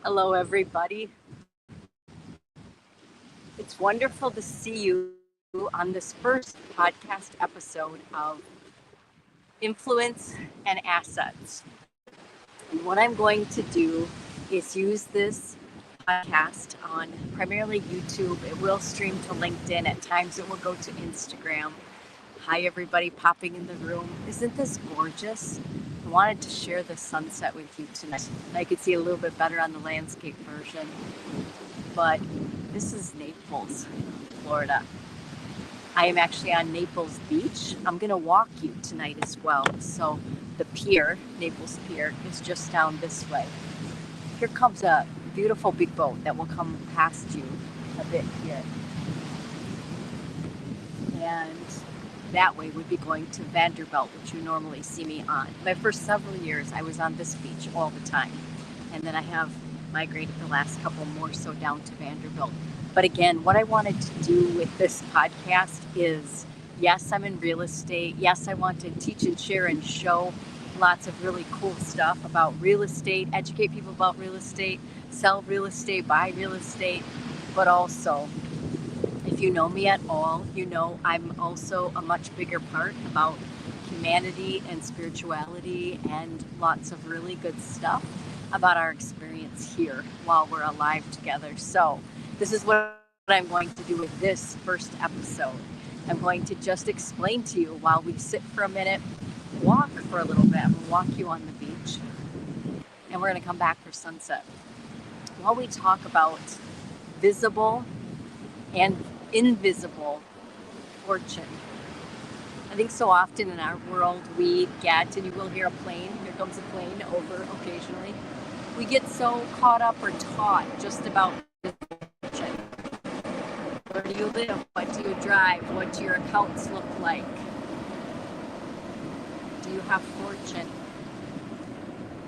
Hello, everybody. It's wonderful to see you on this first podcast episode of Influence and Assets. And what I'm going to do is use this podcast on primarily YouTube. It will stream to LinkedIn. At times it will go to Instagram. Hi, everybody popping in the room. Isn't this gorgeous? I wanted to share the sunset with you tonight. I could see a little bit better on the landscape version. But this is Naples, Florida. I am actually on Naples Beach. I'm going to walk you tonight as well. So the pier, Naples Pier, is just down this way. Here comes a beautiful big boat that will come past you a bit here. And that way would be going to Vanderbilt, which you normally see me on. My first several years, I was on this beach all the time. And then I have migrated the last couple more so down to Vanderbilt. But again, what I wanted to do with this podcast is, yes, I'm in real estate. Yes, I want to teach and share and show lots of really cool stuff about real estate, educate people about real estate, sell real estate, buy real estate. But also, if you know me at all, you know I'm also a much bigger part about humanity and spirituality and lots of really good stuff about our experience here while we're alive together. So this is what I'm going to do with this first episode. I'm going to just explain to you while we sit for a minute, walk for a little bit. I'm going to walk you on the beach, and we're going to come back for sunset. While we talk about visible and invisible fortune. I think so often in our world we get, and you will hear a plane, here comes a plane over occasionally, we get so caught up or taught just about fortune. Where do you live? What do you drive? What do your accounts look like? Do you have fortune?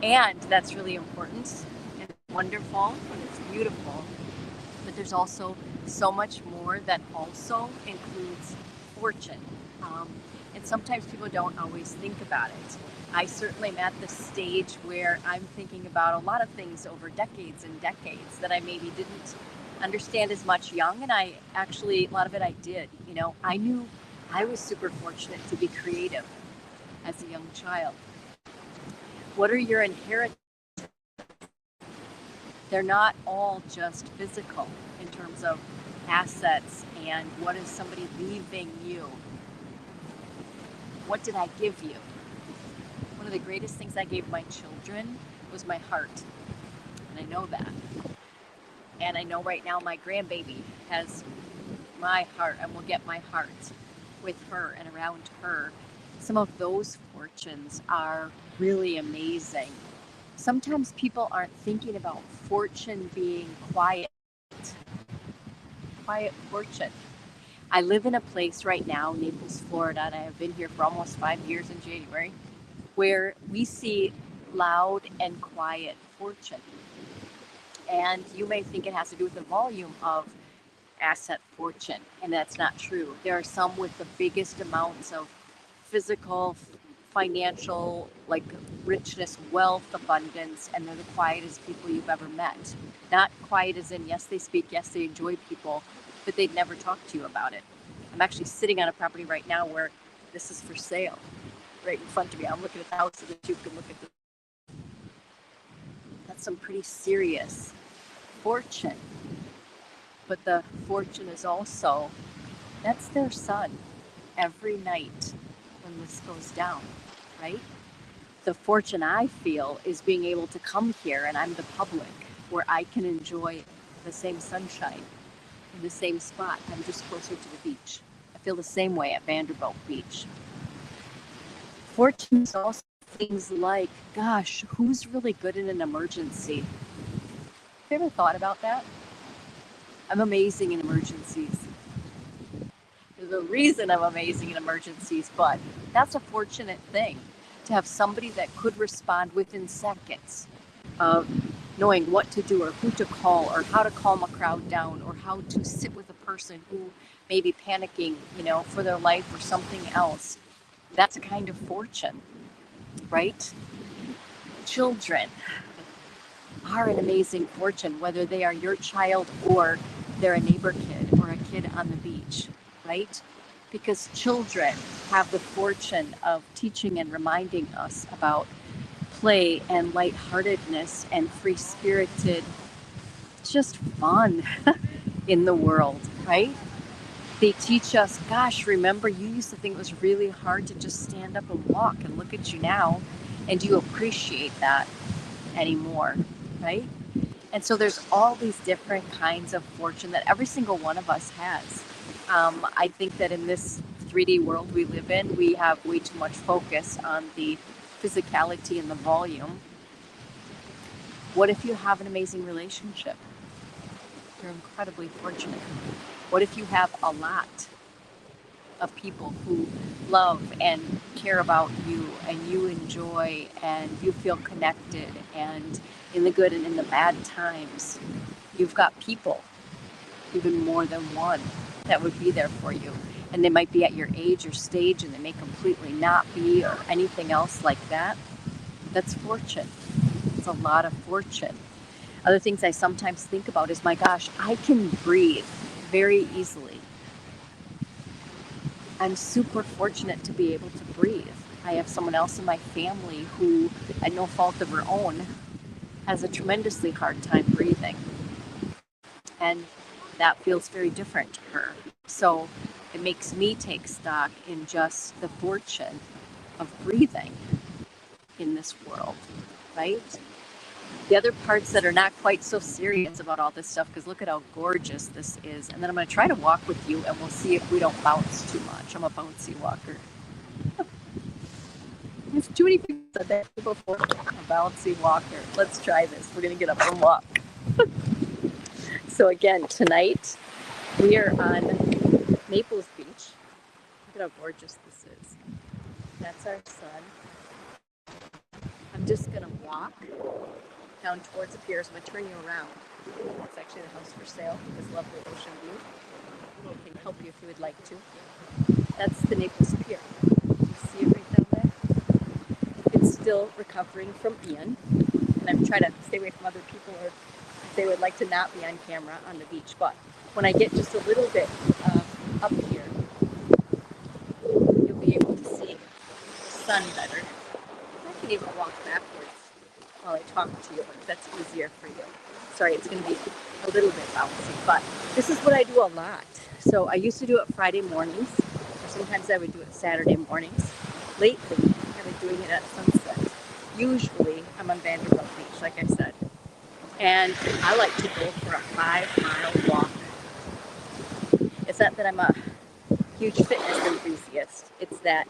And that's really important and wonderful and it's beautiful. But there's also so much more that also includes fortune. And sometimes people don't always think about it. I certainly am at the stage where I'm thinking about a lot of things over decades and decades that I maybe didn't understand as much young. And I actually, a lot of it I did. You know, I knew I was super fortunate to be creative as a young child. What are your inheritances? They're not all just physical in terms of assets and what is somebody leaving you. What did I give you? One of the greatest things I gave my children was my heart. And I know that. And I know right now my grandbaby has my heart and will get my heart with her and around her. Some of those fortunes are really amazing. Sometimes people aren't thinking about fortune being quiet fortune. I live in a place right now, Naples, Florida, and I have been here for almost 5 years in January, where we see loud and quiet fortune. And you may think it has to do with the volume of asset fortune, and that's not true. There are some with the biggest amounts of physical, financial, like richness, wealth, abundance, and they're the quietest people you've ever met. Not quiet as in, yes, they speak, yes, they enjoy people, but they'd never talk to you about it. I'm actually sitting on a property right now where this is for sale, right in front of me. I'm looking at the house so that you can look at this. That's some pretty serious fortune. But the fortune is also, that's their son every night when this goes down, right? The fortune I feel is being able to come here and I'm the public where I can enjoy the same sunshine in the same spot. I'm just closer to the beach. I feel the same way at Vanderbilt Beach. Fortune is also things like, gosh, who's really good in an emergency? Have you ever thought about that? I'm amazing in emergencies. There's a reason I'm amazing in emergencies, but that's a fortunate thing to have somebody that could respond within seconds of knowing what to do or who to call or how to calm a crowd down or how to sit with a person who may be panicking, for their life or something else. That's a kind of fortune, right? Children. are an amazing fortune, whether they are your child or they're a neighbor kid or a kid on the beach, right? Because children have the fortune of teaching and reminding us about play and lightheartedness and free-spirited, just fun in the world, right? They teach us, gosh, remember you used to think it was really hard to just stand up and walk, and look at you now, and you appreciate that anymore, right? And so there's all these different kinds of fortune that every single one of us has. I think that in this 3D world we live in, we have way too much focus on the physicality and the volume. What if you have an amazing relationship? You're incredibly fortunate. What if you have a lot of people who love and care about you, and you enjoy and you feel connected, and in the good and in the bad times, you've got people, even more than one, that would be there for you. And they might be at your age or stage, and they may completely not be, or anything else like that. That's fortune. It's a lot of fortune. Other things I sometimes think about is, my gosh, I can breathe very easily. I'm super fortunate to be able to breathe. I have someone else in my family who, at no fault of her own, has a tremendously hard time breathing. And that feels very different to her. So it makes me take stock in just the fortune of breathing in this world, right? The other parts that are not quite so serious about all this stuff, because look at how gorgeous this is. And then I'm going to try to walk with you, and we'll see if we don't bounce too much. I'm a bouncy walker. There's too many people said that before. A bouncy walker. Let's try this. We're going to get up and walk. So again, tonight we are on Naples Beach. Look at how gorgeous this is. That's our sun. I'm just going to walk down towards the pier. So I'm going to turn you around. It's actually the house for sale. This lovely ocean view. We can help you if you would like to. That's the Naples Pier. You see it right down there? It's still recovering from Ian. And I'm trying to stay away from other people, or if they would like to not be on camera on the beach. But when I get just a little bit up here, you'll be able to see the sun better. I can even walk backwards while I talk to you, if that's easier for you. Sorry, it's going to be a little bit bouncy, but this is what I do a lot. So I used to do it Friday mornings, or sometimes I would do it Saturday mornings. Lately, I've been doing it at sunset. Usually, I'm on Vanderbilt Beach, like I said. And I like to go for a 5-mile walk. It's not that I'm a huge fitness enthusiast. It's that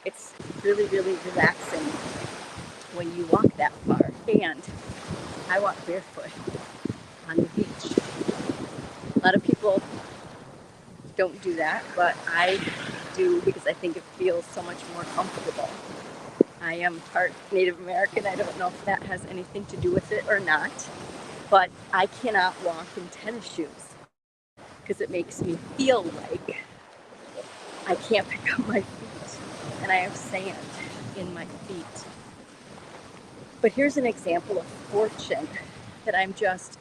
it's really, really relaxing when you walk that far. And I walk barefoot on the beach. A lot of people don't do that, but I do, because I think it feels so much more comfortable. I am part Native American. I don't know if that has anything to do with it or not, but I cannot walk in tennis shoes because it makes me feel like I can't pick up my feet, and I have sand in my feet. But here's an example of fortune that I'm just,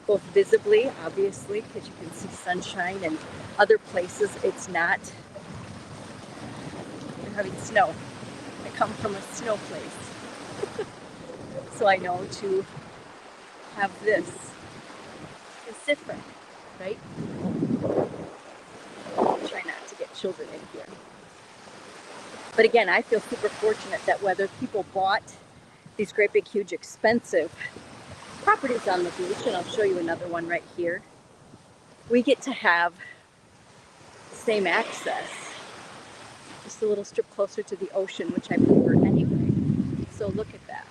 both visibly, obviously, because you can see sunshine, and other places it's not. You're having snow. I come from a snow place. So I know to have this is different, right? Try not to get children in here. But again, I feel super fortunate that whether people bought these great big huge expensive properties on the beach, and I'll show you another one right here, we get to have the same access, just a little strip closer to the ocean, which I prefer anyway. So look at that.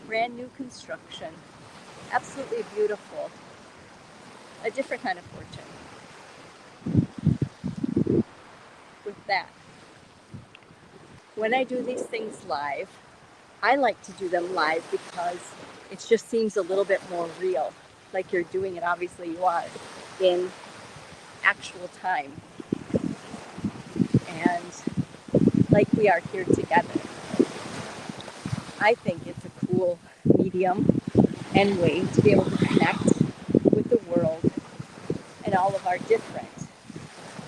Brand new construction, absolutely beautiful, a different kind of fortune. With that, when I do these things live, I like to do them live because it just seems a little bit more real, like you're doing it, obviously you are, in actual time, and like we are here together. I think it's a cool medium and way to be able to connect with the world and all of our different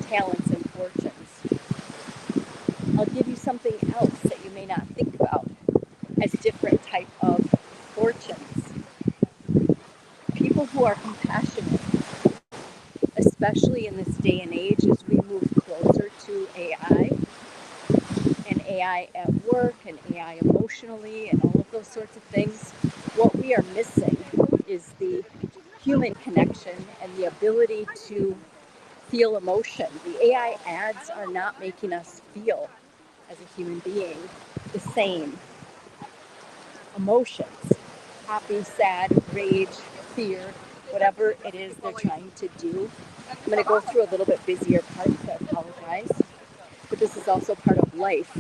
talents and fortunes. I'll give you something else that you may not think about as different type of fortunes. People who are compassionate, especially in this day and age as we move closer to AI, and AI at work and AI emotionally and all of those sorts of things, what we are missing is the human connection and the ability to feel emotion. The AI ads are not making us feel as a human being the same emotions: happy, sad, rage, fear, whatever it is they're trying to do. I'm going to go through a little bit busier part, so I apologize. But this is also part of life,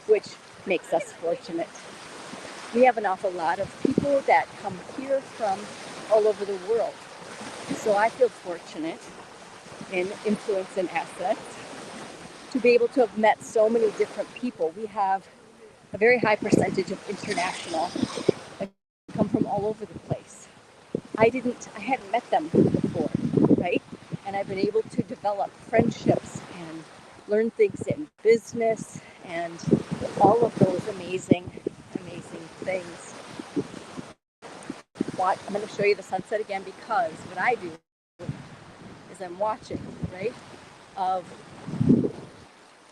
which makes us fortunate. We have an awful lot of people that come here from all over the world. So I feel fortunate in influence and assets to be able to have met so many different people. We have a very high percentage of international that come from all over the place. I hadn't met them before, right? And I've been able to develop friendships and learn things in business and all of those amazing things. I'm going to show you the sunset again, because what I do is I'm watching, right, of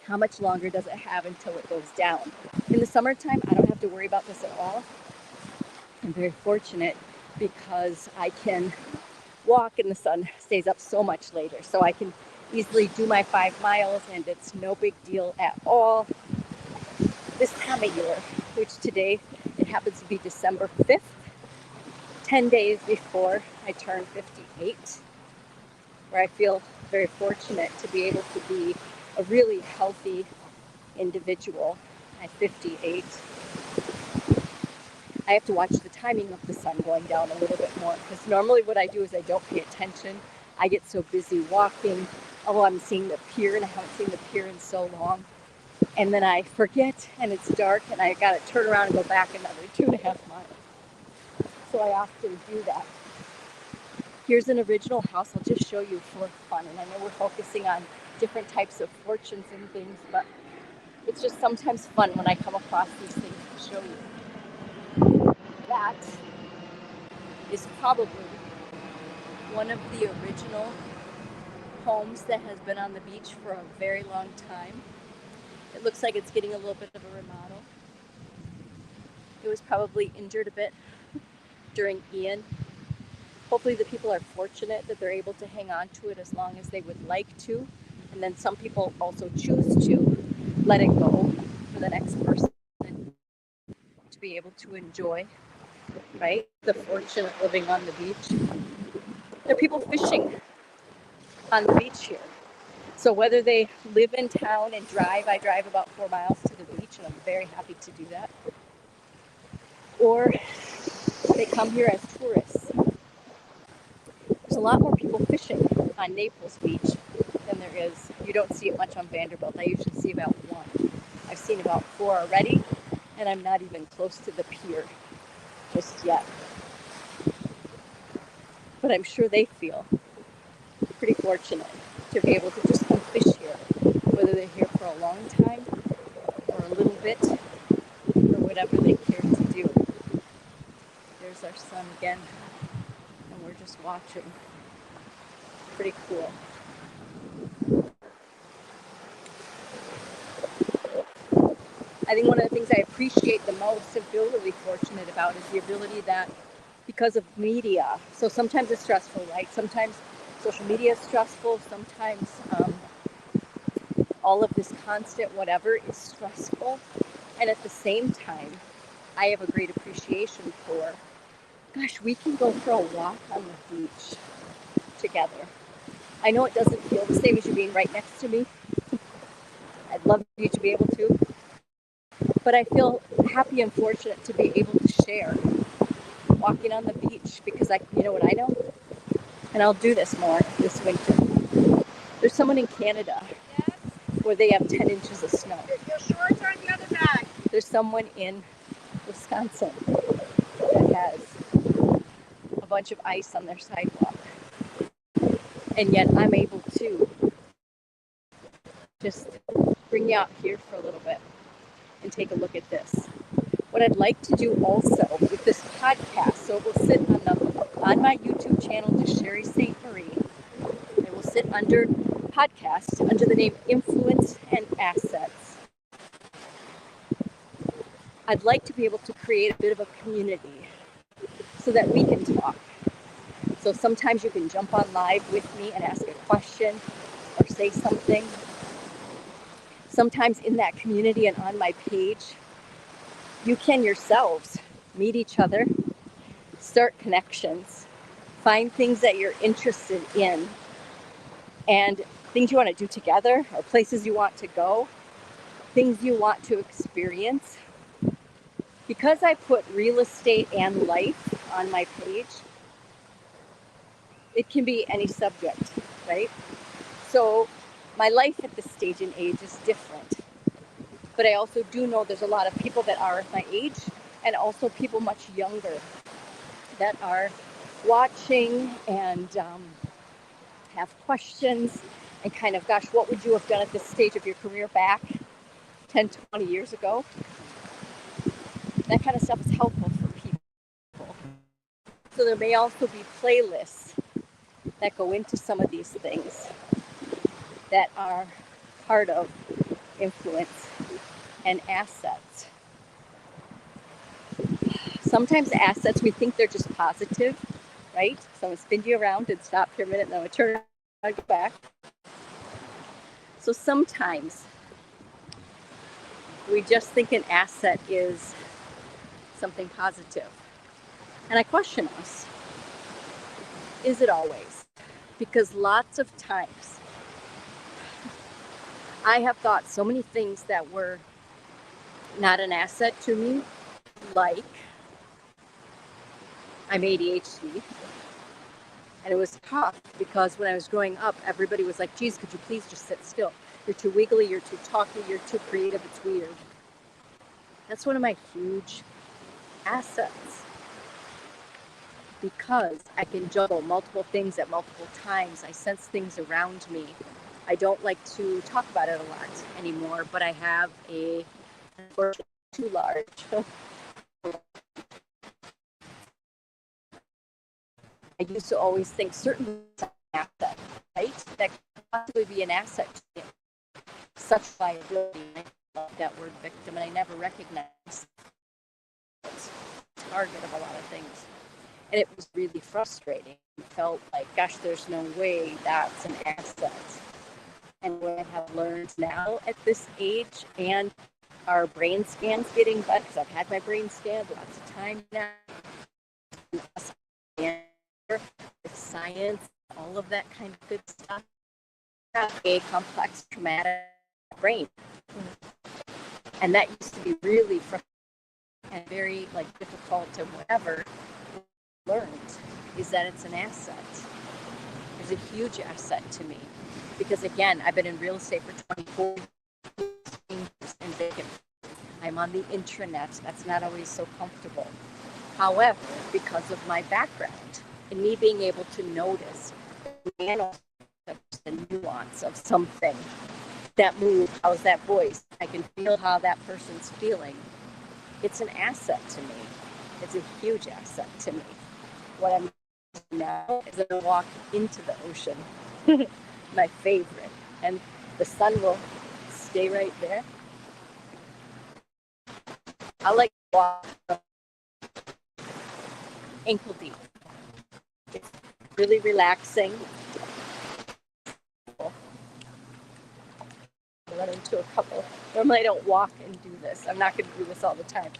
how much longer does it have until it goes down. In the summertime, I don't have to worry about this at all. I'm very fortunate because I can walk and the sun stays up so much later. So I can easily do my 5 miles and it's no big deal at all. This time of year, which today it happens to be December 5th, 10 days before I turn 58, where I feel very fortunate to be able to be a really healthy individual at 58. I have to watch the timing of the sun going down a little bit more, because normally what I do is I don't pay attention. I get so busy walking. Oh, I'm seeing the pier, and I haven't seen the pier in so long. And then I forget, and it's dark, and I got to turn around and go back another 2.5 miles. So I often do that. Here's an original house I'll just show you for fun. And I know we're focusing on different types of fortunes and things, but it's just sometimes fun when I come across these things to show you. That is probably one of the original homes that has been on the beach for a very long time. It looks like it's getting a little bit of a remodel. It was probably injured a bit during Ian. Hopefully the people are fortunate that they're able to hang on to it as long as they would like to. And then some people also choose to let it go for the next person to be able to enjoy, right? The fortune of living on the beach. There are people fishing on the beach here. So whether they live in town and drive, I drive about 4 miles to the beach, and I'm very happy to do that. Or they come here as tourists. There's a lot more people fishing on Naples Beach than there is. You don't see it much on Vanderbilt. I usually see about 1. I've seen about 4 already, and I'm not even close to the pier just yet. But I'm sure they feel pretty fortunate to be able to just come fish here, whether they're here for a long time or a little bit, or whatever they care to do. There's our sun again, and we're just watching. Pretty cool. I think one of the things I appreciate the most and feel really fortunate about is the ability that, because of media, so sometimes it's stressful, right? Sometimes social media is stressful, sometimes all of this constant whatever is stressful. And at the same time, I have a great appreciation for, gosh, we can go for a walk on the beach together. I know it doesn't feel the same as you being right next to me. I'd love you to be able to. But I feel happy and fortunate to be able to share walking on the beach, because you know what I know? And I'll do this more this winter. There's someone in Canada where they have 10 inches of snow. Your shorts are in the other bag. There's someone in Wisconsin Wisconsin that has a bunch of ice on their sidewalk. And yet I'm able to just bring you out here for a little bit and take a look at this. What I'd like to do also with this podcast, so it will sit on my YouTube channel, just Sherry St. Marie. It will sit under podcast under the name Influence and Assets. I'd like to be able to create a bit of a community so that we can talk. So sometimes you can jump on live with me and ask a question or say something. Sometimes in that community and on my page, you can yourselves meet each other, start connections, find things that you're interested in, and things you want to do together, or places you want to go, things you want to experience. Because I put real estate and life on my page, it can be any subject, right? So my life at this stage and age is different. But I also do know there's a lot of people that are my age and also people much younger that are watching and have questions and kind of, gosh, what would you have done at this stage of your career back 10, 20 years ago? That kind of stuff is helpful for people. So there may also be playlists that go into some of these things that are part of influence and assets. Sometimes assets, we think they're just positive, right? So I'm going to spin you around and stop for a minute and then I'm going to turn around and go back. So sometimes we just think an asset is something positive. And I question us. Is it always? Because lots of times I have thought so many things that were not an asset to me, like I'm ADHD. And it was tough because when I was growing up, everybody was like, geez, could you please just sit still? You're too wiggly, you're too talky, you're too creative, it's weird. That's one of my huge assets. Because I can juggle multiple things at multiple times. I sense things around me. I don't like to talk about it a lot anymore, but I have unfortunately, too large. I used to always think certain asset, right? That could possibly be an asset to me. Such liability. I love that word victim, and I never recognized it's a target of a lot of things. And it was really frustrating. It felt like, gosh, there's no way that's an asset. And what I have learned now at this age, and our brain scans getting better, because I've had my brain scanned lots of time now, and with science, all of that kind of good stuff, I have a complex traumatic brain. And that used to be really frustrating and very difficult to whatever. Learned is that it's an asset. It's a huge asset to me because, again, I've been in real estate for 24 years and vacant. I'm on the intranet. That's not always so comfortable. However, because of my background and me being able to notice the nuance of something, that move, how's that voice, I can feel how that person's feeling. It's an asset to me. It's a huge asset to me. What I'm doing now is I'm going to walk into the ocean, my favorite, and the sun will stay right there. I like to walk ankle deep. It's really relaxing. I run into a couple. Normally I don't walk and do this. I'm not going to do this all the time.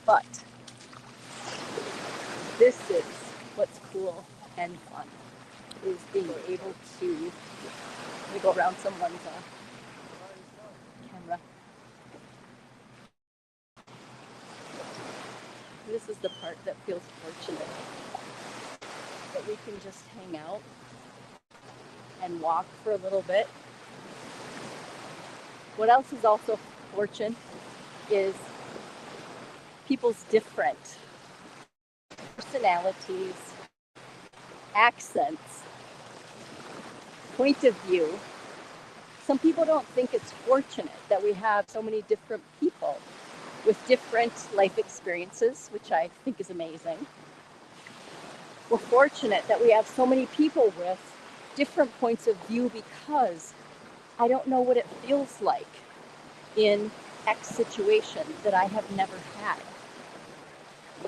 But this is what's cool and fun, is being able to, let me go around someone's camera. This is the part that feels fortunate, that we can just hang out and walk for a little bit. What else is also fortune is people's different personalities, accents, point of view. Some people don't think it's fortunate that we have so many different people with different life experiences, which I think is amazing. We're fortunate that we have so many people with different points of view because I don't know what it feels like in X situation that I have never had.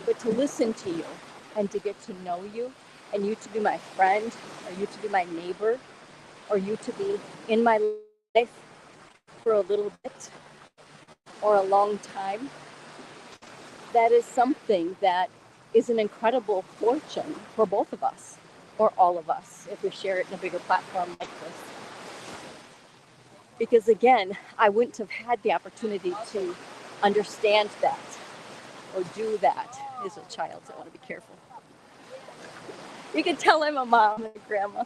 But to listen to you and to get to know you, and you to be my friend, or you to be my neighbor, or you to be in my life for a little bit or a long time, that is something that is an incredible fortune for both of us, or all of us, if we share it in a bigger platform like this. Because again, I wouldn't have had the opportunity to understand that or do that as a child, so I want to be careful. You can tell I'm a mom and a grandma.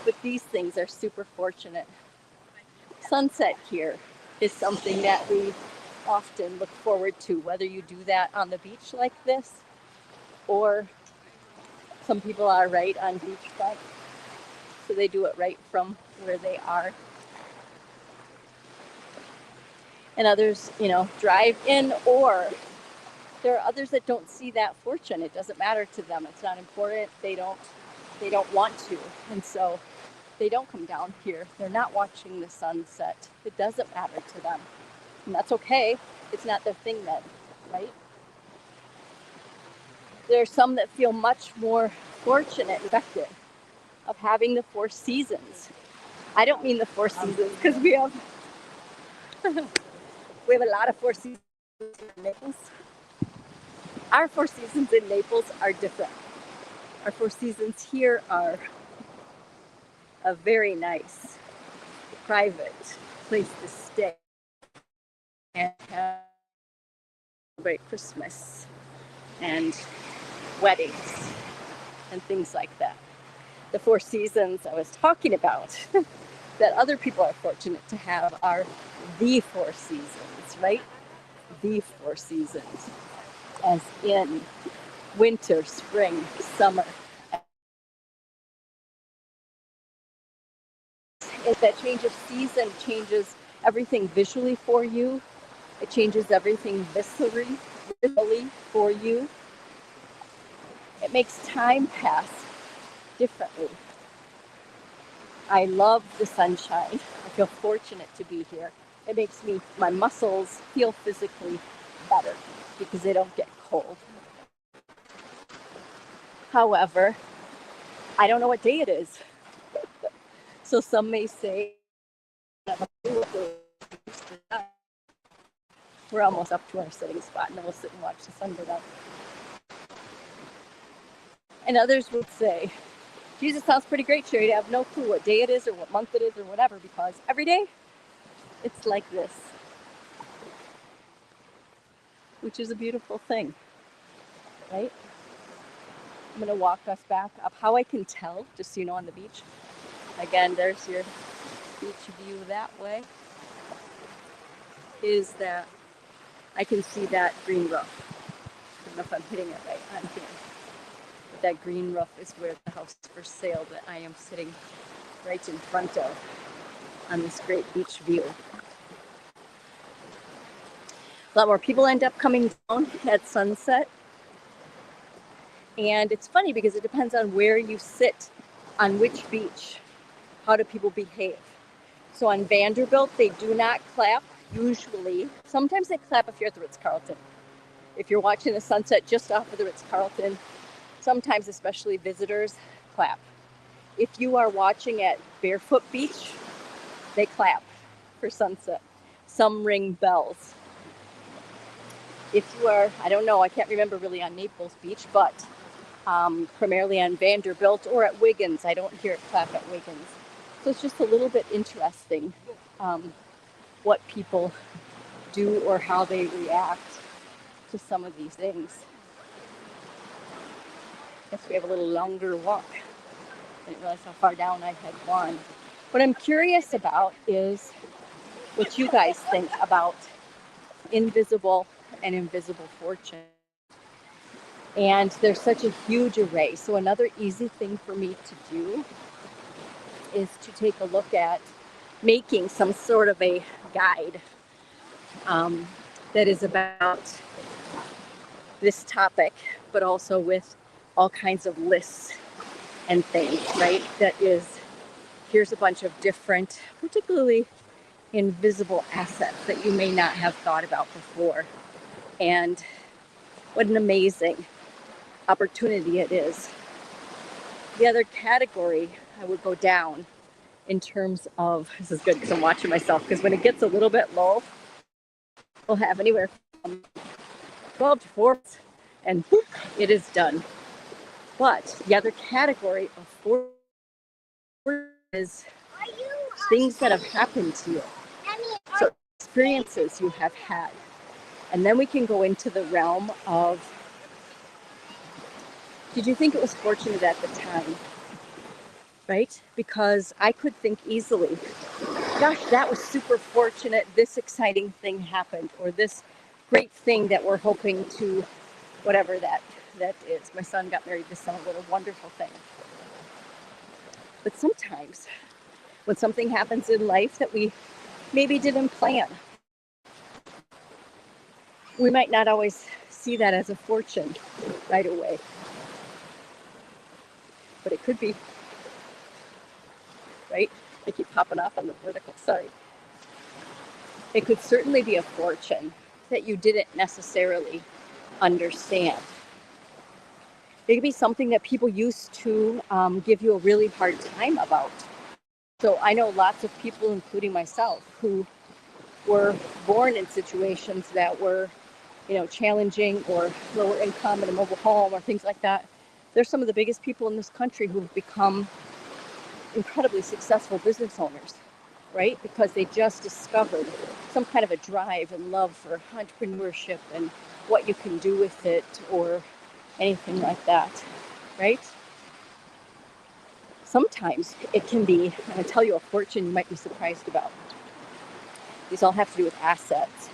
But these things are super fortunate. Sunset here is something that we often look forward to, whether you do that on the beach like this, or some people are right on beachfront, so they do it right from where they are. And others, drive in, or there are others that don't see that fortune. It doesn't matter to them. It's not important. They don't want to. And so they don't come down here. They're not watching the sunset. It doesn't matter to them. And that's okay. It's not their thing then, right? There are some that feel much more fortunate and affected of having the 4 seasons. I don't mean the 4 seasons because we have a lot of 4 seasons in Naples. Our 4 seasons in Naples are different. Our 4 seasons here are a very nice, private place to stay and celebrate Christmas and weddings and things like that. The 4 seasons I was talking about that other people are fortunate to have are the 4 seasons, right? The 4 seasons, as in winter, spring, summer. If that change of season changes everything visually for you, it changes everything viscerally for you. It makes time pass differently. I love the sunshine. I feel fortunate to be here. It makes my muscles feel physically better because they don't get cold. However, I don't know what day it is. So some may say, we're almost up to our sitting spot and then we'll sit and watch the sun go down. And others would say, Jesus, sounds pretty great, Sherry. I have no clue what day it is or what month it is or whatever, because every day it's like this, which is a beautiful thing, right? I'm going to walk us back up. How I can tell, just so you know, on the beach. Again, there's your beach view that way, is that I can see that green roof. I don't know if I'm hitting it right on here. But that green roof is where the house is for sale that I am sitting right in front of on this great beach view. A lot more people end up coming down at sunset. And it's funny because it depends on where you sit, on which beach. How do people behave? So on Vanderbilt, they do not clap, usually. Sometimes they clap if you're at the Ritz-Carlton. If you're watching the sunset just off of the Ritz-Carlton, sometimes, especially visitors, clap. If you are watching at Barefoot Beach, they clap for sunset. Some ring bells. If you are, I don't know, I can't remember really on Naples Beach, but primarily on Vanderbilt or at Wiggins. I don't hear it clap at Wiggins. So it's just a little bit interesting what people do or how they react to some of these things. I guess we have a little longer walk. I didn't realize how far down I had gone. What I'm curious about is what you guys think about invisible and invisible fortune. And there's such a huge array. So another easy thing for me to do is to take a look at making some sort of a guide that is about this topic, but also with all kinds of lists and things, right? That is, here's a bunch of different, particularly invisible assets that you may not have thought about before. And what an amazing opportunity it is. The other category I would go down in terms of, this is good because I'm watching myself, because when it gets a little bit low, we'll have anywhere from 12 to 4 and whoop, it is done. But the other category of 4 is things that have happened to you. So experiences you have had. And then we can go into the realm of, did you think it was fortunate at the time? Right? Because I could think easily, gosh, that was super fortunate. This exciting thing happened, or this great thing that we're hoping to, whatever that is. My son got married this summer. What a wonderful thing. But sometimes when something happens in life that we maybe didn't plan, we might not always see that as a fortune right away. But it could be, right? I keep popping off on the vertical, sorry. It could certainly be a fortune that you didn't necessarily understand. It could be something that people used to give you a really hard time about. So I know lots of people, including myself, who were born in situations that were, challenging, or lower income in a mobile home or things like that. They're some of the biggest people in this country who've become incredibly successful business owners, right? Because they just discovered some kind of a drive and love for entrepreneurship and what you can do with it, or anything like that, right? Sometimes it can be, I'm going to tell you a fortune you might be surprised about. These all have to do with assets.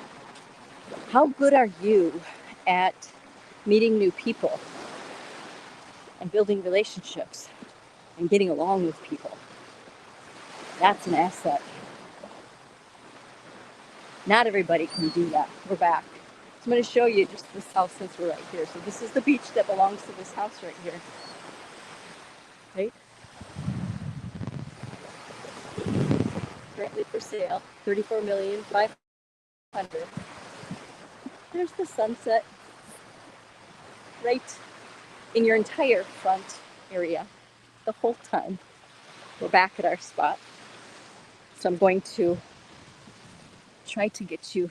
How good are you at meeting new people and building relationships and getting along with people? That's an asset. Not everybody can do that. We're back. So I'm going to show you just this house since we're right here. So this is the beach that belongs to this house right here. Right? Currently for sale, $34,500,000. There's the sunset right in your entire front area the whole time. We're back at our spot. So I'm going to try to get you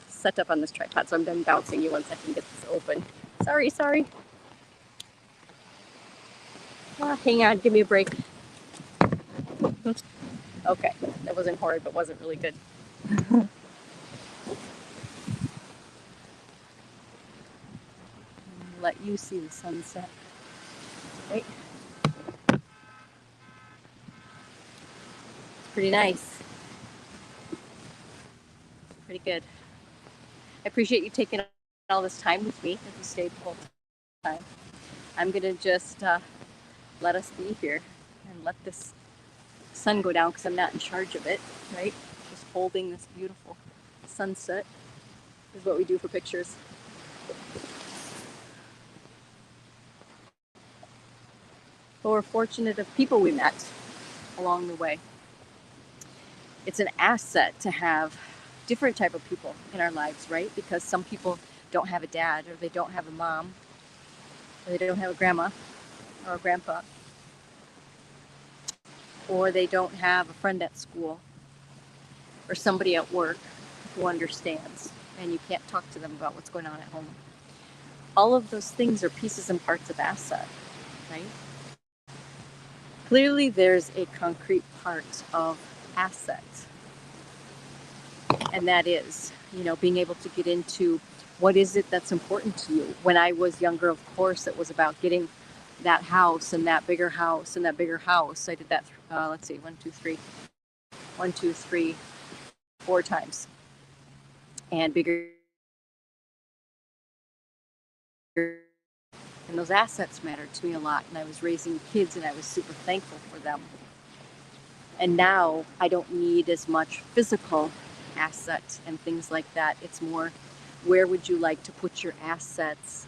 set up on this tripod. So I'm done bouncing you once I can get this open. Sorry. Hang on, give me a break. Okay, that wasn't horrid, but wasn't really good. Let you see the sunset. Right? It's pretty nice. Pretty good. I appreciate you taking all this time with me as you stayed the whole time. I'm gonna just let us be here and let this sun go down, because I'm not in charge of it, right? Just holding this beautiful sunset is what we do for pictures. But we're fortunate of people we met along the way. It's an asset to have different type of people in our lives, right? Because some people don't have a dad, or they don't have a mom, or they don't have a grandma or a grandpa, or they don't have a friend at school or somebody at work who understands, and you can't talk to them about what's going on at home. All of those things are pieces and parts of asset, right? Clearly there's a concrete part of asset, and that is, being able to get into what is it that's important to you. When I was younger, of course, it was about getting that house and that bigger house and that bigger house. I did that, 4 times. and bigger. And those assets mattered to me a lot. And I was raising kids and I was super thankful for them. And now I don't need as much physical assets and things like that. It's more, where would you like to put your assets,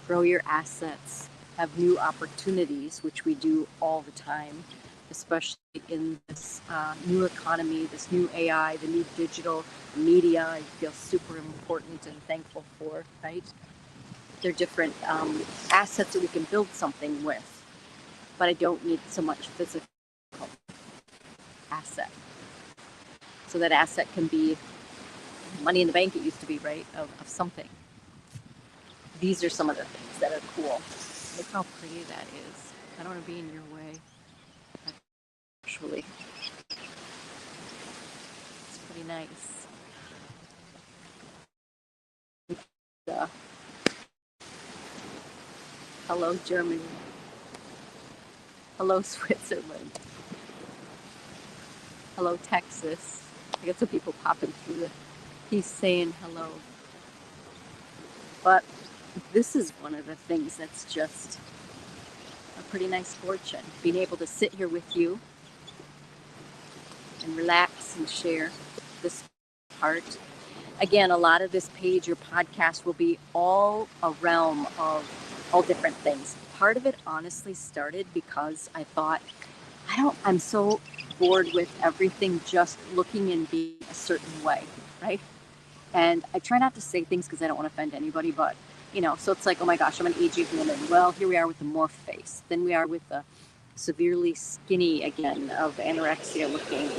grow your assets, have new opportunities, which we do all the time, especially in this new economy, this new AI, the new digital media. I feel super important and thankful for, right? They're different assets that we can build something with, but I don't need so much physical asset. So that asset can be money in the bank, it used to be, right, of something. These are some of the things that are cool. Look how pretty that is. I don't want to be in your way, actually. It's pretty nice. Hello, Germany. Hello, Switzerland. Hello, Texas. I got some people popping through the piece saying hello. But this is one of the things that's just a pretty nice fortune. Being able to sit here with you and relax and share this part. Again, a lot of this page or podcast will be all a realm of all different things. Part of it honestly started because I thought, I'm so bored with everything just looking and being a certain way, right? And I try not to say things because I don't want to offend anybody, but, so it's like, oh my gosh, I'm an aging woman. Well, here we are with the morph face. Then we are with the severely skinny again of anorexia looking,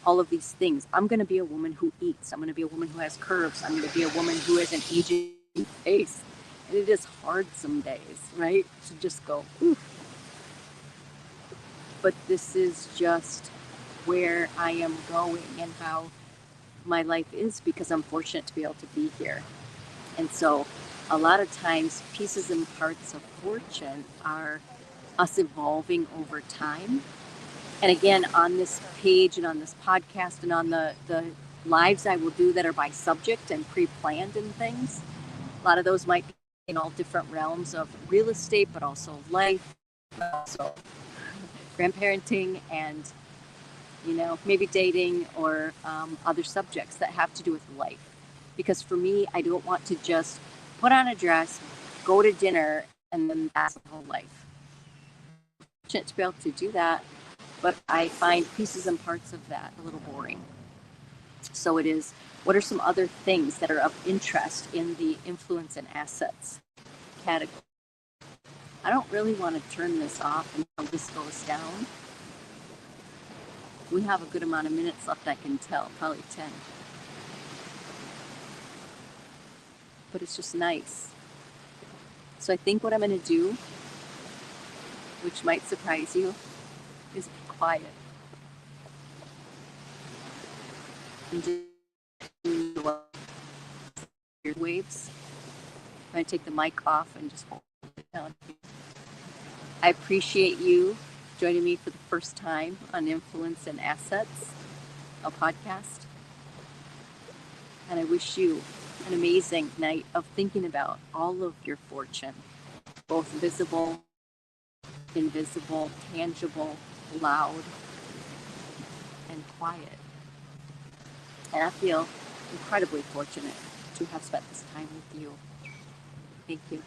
all of these things. I'm going to be a woman who eats. I'm going to be a woman who has curves. I'm going to be a woman who has an aging face. And it is hard some days, right? To just go, oof. But this is just where I am going and how my life is, because I'm fortunate to be able to be here. And so a lot of times pieces and parts of fortune are us evolving over time. And again, on this page and on this podcast and on the lives I will do that are by subject and pre-planned and things, a lot of those might be in all different realms of real estate, but also life, also grandparenting, and maybe dating or other subjects that have to do with life. Because for me, I don't want to just put on a dress, go to dinner, and then that's the whole life. I'm fortunate to be able to do that, but I find pieces and parts of that a little boring. So it is, what are some other things that are of interest in the influence and assets category? I don't really want to turn this off until this goes down. We have a good amount of minutes left, I can tell, probably 10. But it's just nice. So I think what I'm going to do, which might surprise you, is be quiet. And do waves. I'm going to take the mic off and just hold it down. I appreciate you joining me for the first time on Influence and Assets, a podcast. And I wish you an amazing night of thinking about all of your fortune, both visible, invisible, tangible, loud, and quiet. And I feel incredibly fortunate to have spent this time with you. Thank you.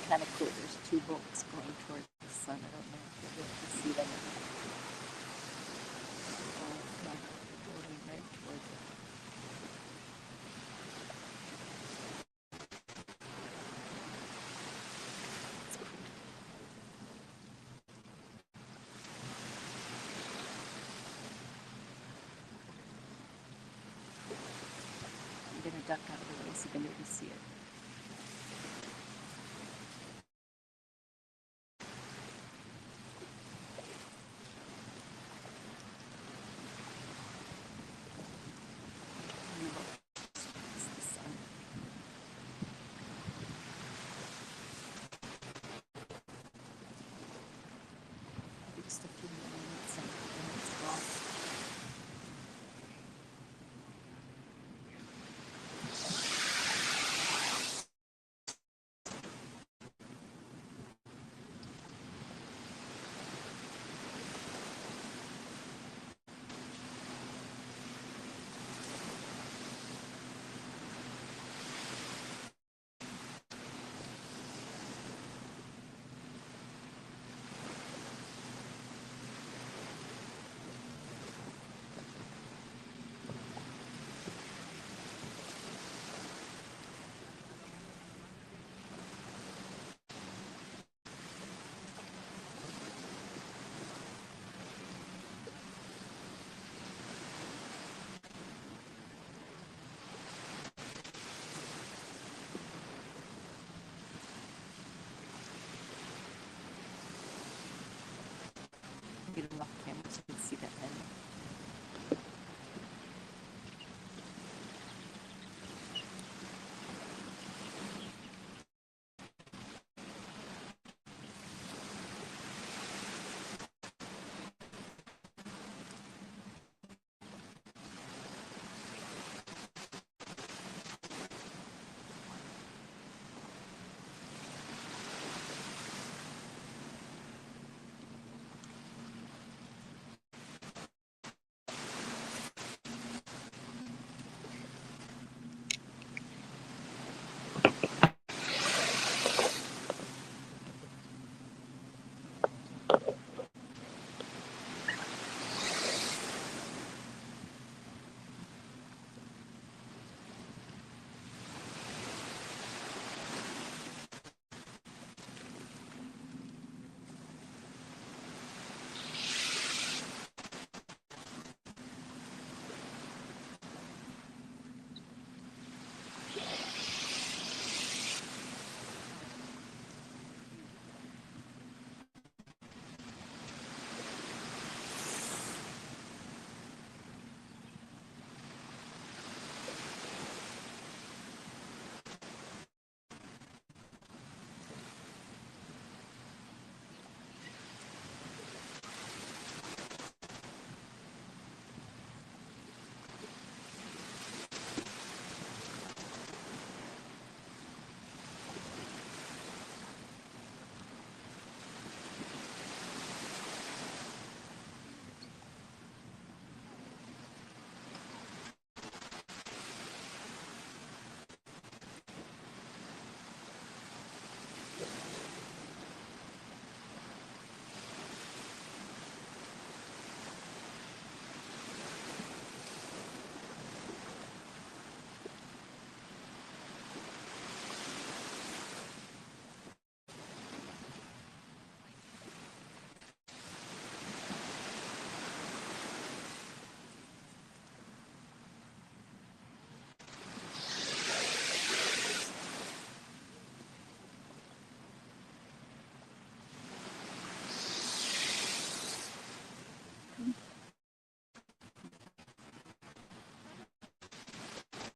kind of cool. There's two boats going towards the sun. I don't know if you'll be able to see them. Oh, yeah, going right towards it. It's cool. I'm going to duck out of the way so you can maybe see it. It's the sun. Just a few minutes and then it's gone. Good luck.